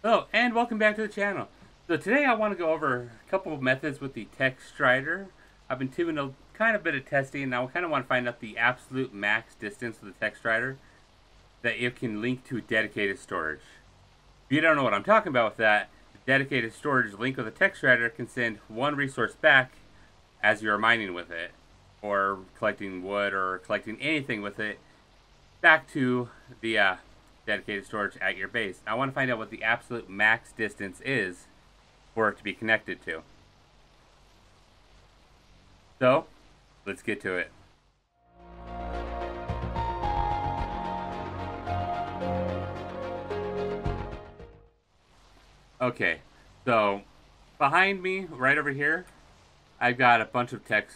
Hello, and welcome back to the channel. So today I want to go over a couple of methods with the Textrider. I've been doing a kind of bit of testing, and I kind of want to find out the absolute max distance with the Textrider that it can link to dedicated storage. If you don't know what I'm talking about with that, the dedicated storage link with the Textrider can send one resource back as you're mining with it, or collecting wood, or collecting anything with it, back to the dedicated storage at your base. I want to find out what the absolute max distance is for it to be connected to. So, let's get to it. Okay, so behind me, right over here, I've got a bunch of text.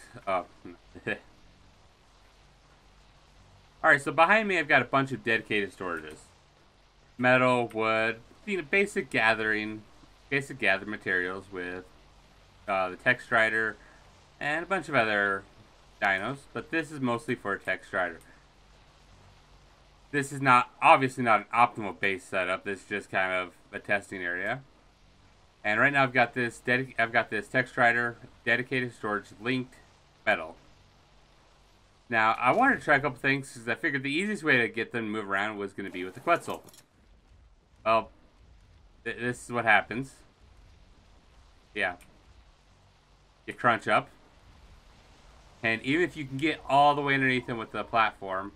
Alright, so behind me I've got a bunch of dedicated storages. Metal, wood, basic gathering materials with the Textrider and a bunch of other dinos, but this is mostly for a Textrider. This is obviously not an optimal base setup. This is just kind of a testing area. And right now I've got this Textrider dedicated storage linked metal. Now I wanted to try a couple things because I figured the easiest way to get them to move around was going to be with the Quetzal. Well, this is what happens. Yeah. You crunch up. And even if you can get all the way underneath him with the platform,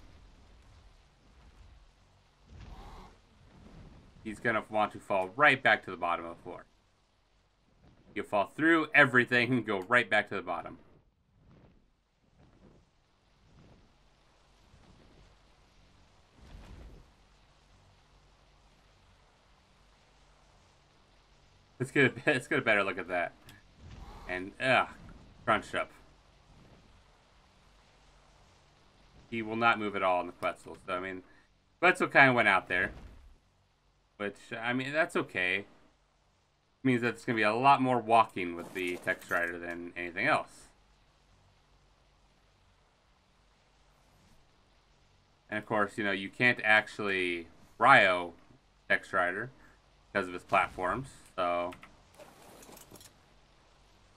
he's going to want to fall right back to the bottom of the floor. You'll fall through everything and go right back to the bottom. Let's get a better look at that. And crunched up. He will not move at all in the Quetzal. So I mean, Quetzal kind of went out there, which I mean that's okay. It means that it's gonna be a lot more walking with the Textrider than anything else. And of course, you know you can't actually Ryo Textrider because of his platforms. So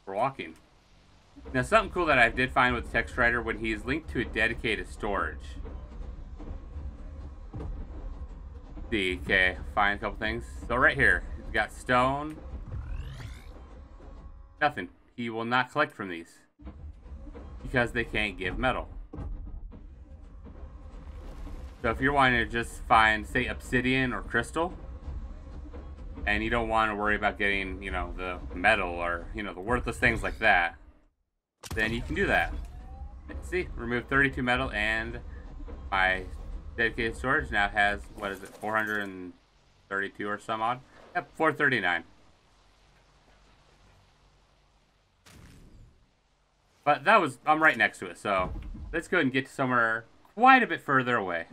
we're walking. Now something cool that I did find with Textrider when he's linked to a dedicated storage. See, okay, find a couple things. So right here, he's got stone. Nothing. He will not collect from these because they can't give metal. So if you're wanting to just find, say, obsidian or crystal, and you don't want to worry about getting, you know, the metal or, you know, the worthless things like that, then you can do that. Let's see, remove 32 metal, and my dedicated storage now has, what is it, 432 or some odd? Yep, 439. But I'm right next to it, so let's go ahead and get to somewhere quite a bit further away.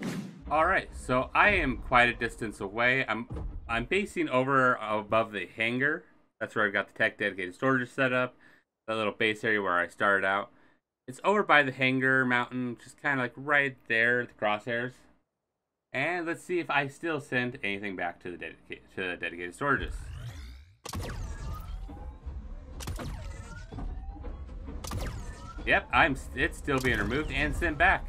Alright, so I am quite a distance away. I'm basing over above the hangar. That's where I've got the tech dedicated storage set up. That little base area where I started out. It's over by the hangar mountain, just kind of like right there, the crosshairs. And let's see if I still send anything back to the dedicated storages. Yep, it's still being removed and sent back.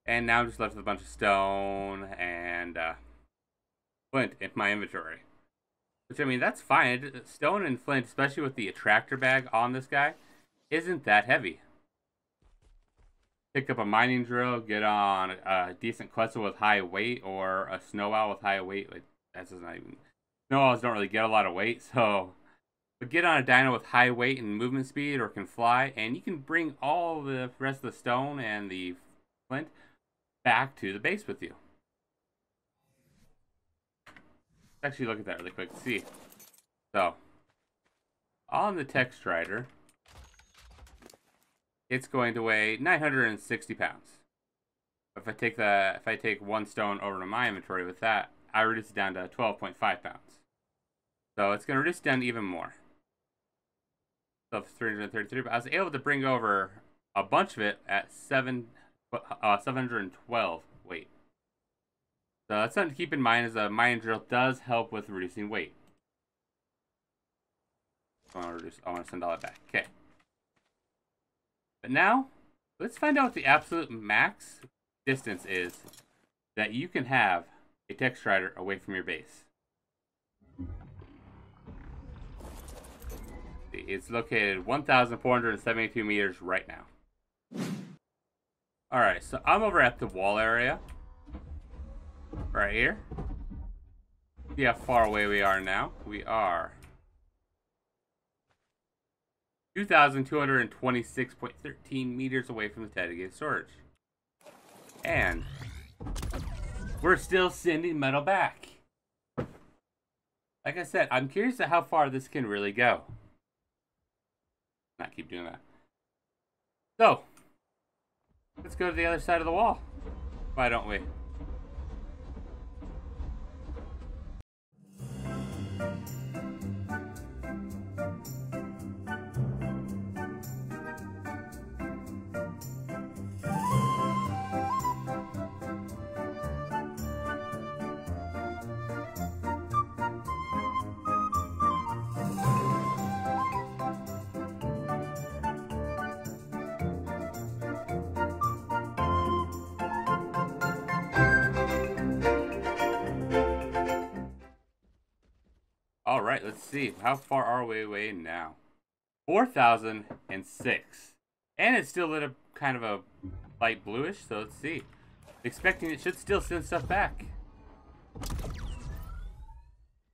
And now I'm just left with a bunch of stone and flint in my inventory. Which, I mean, that's fine. Stone and flint, especially with the attractor bag on this guy, isn't that heavy. Pick up a mining drill, get on a decent Quetzal with high weight, or a snow owl with high weight. Like, that's just not even... Snow owls don't really get a lot of weight, so... But get on a dino with high weight and movement speed, or can fly, and you can bring all the rest of the stone and the flint back to the base with you. Let's actually look at that really quick to see. So, on the Textrider, it's going to weigh 960 pounds. If I take one stone over to my inventory with that, I reduce it down to 12.5 pounds. So it's going to reduce it down even more. of 333, but I was able to bring over a bunch of it at 712 weight. So that's something to keep in mind, is a mining drill does help with reducing weight. I want to send all that back. Okay. But now, let's find out what the absolute max distance is that you can have a tech strider away from your base. It's located 1,472 meters right now. Alright, so I'm over at the wall area. Right here. See how far away we are now. We are 2,226.13 meters away from the dedicated storage. And we're still sending metal back. Like I said, I'm curious at how far this can really go. Not keep doing that. So, let's go to the other side of the wall. Why don't we? All right, let's see. How far are we away now? 4,006. And it's still lit up kind of a light bluish, so let's see. Expecting it should still send stuff back.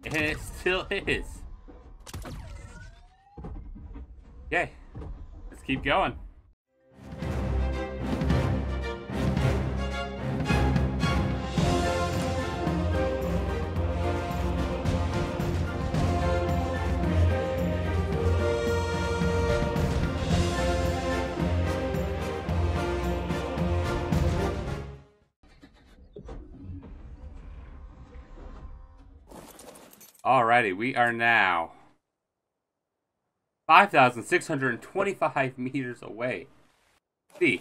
And it still is. Okay, let's keep going. Alrighty, we are now 5,625 meters away. See,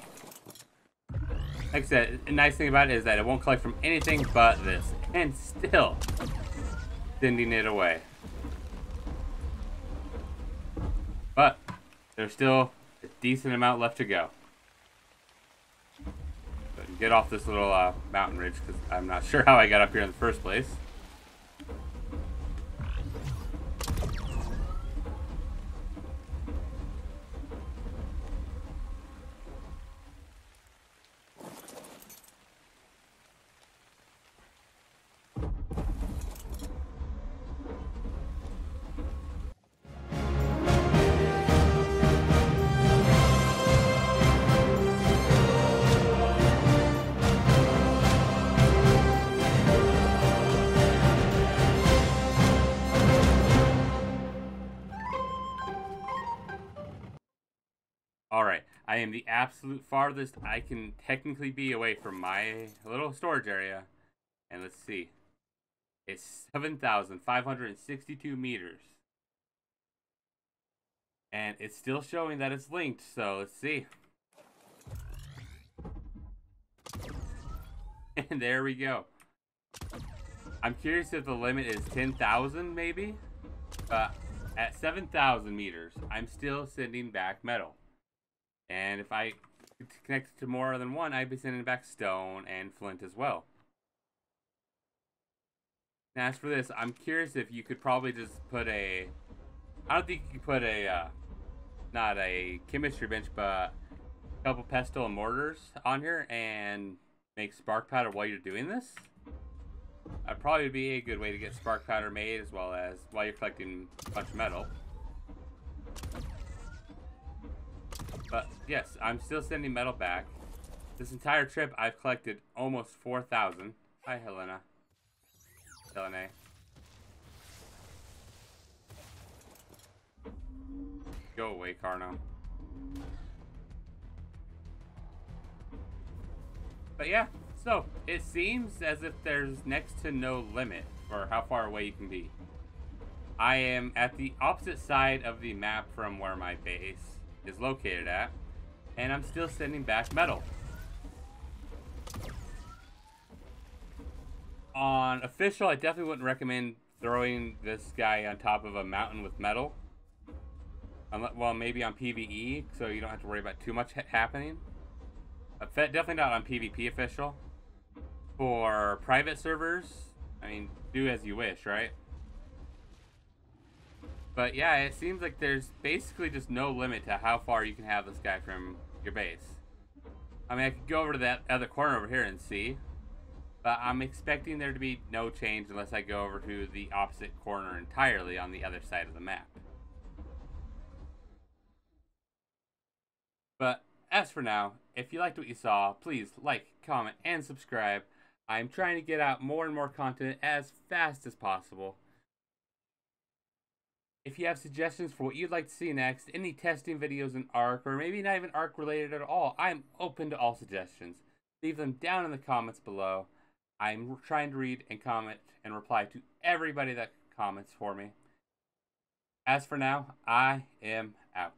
like I said, a nice thing about it is that it won't collect from anything but this, and still sending it away. But there's still a decent amount left to go. But get off this little mountain ridge, because I'm not sure how I got up here in the first place. Alright, I am the absolute farthest I can technically be away from my little storage area. And let's see. It's 7,562 meters. And it's still showing that it's linked, so let's see. And there we go. I'm curious if the limit is 10,000 maybe? At 7,000 meters, I'm still sending back metal. And if I connect to more than one, I'd be sending back stone and flint as well. Now, as for this, I'm curious if you could probably just put a... I don't think you could put a... not a chemistry bench, but a couple pestle and mortars on here and make spark powder while you're doing this. That'd probably be a good way to get spark powder made, as well as while you're collecting a bunch of metal. But yes, I'm still sending metal back. This entire trip, I've collected almost 4,000. Hi, Helena. Helena. Go away, Carno. But yeah, so it seems as if there's next to no limit for how far away you can be. I am at the opposite side of the map from where my base is located at, and I'm still sending back metal. On official, I definitely wouldn't recommend throwing this guy on top of a mountain with metal. Well, maybe on PvE, so you don't have to worry about too much happening. Definitely not on PvP official. For private servers, I mean, do as you wish, right? But yeah, it seems like there's basically just no limit to how far you can have this guy from your base. I mean, I could go over to that other corner over here and see. But I'm expecting there to be no change unless I go over to the opposite corner entirely on the other side of the map. But as for now, if you liked what you saw, please like, comment, and subscribe. I'm trying to get out more and more content as fast as possible. If you have suggestions for what you'd like to see next, any testing videos in ARC, or maybe not even ARC related at all, I'm open to all suggestions. Leave them down in the comments below. I'm trying to read and comment and reply to everybody that comments for me. As for now, I am out.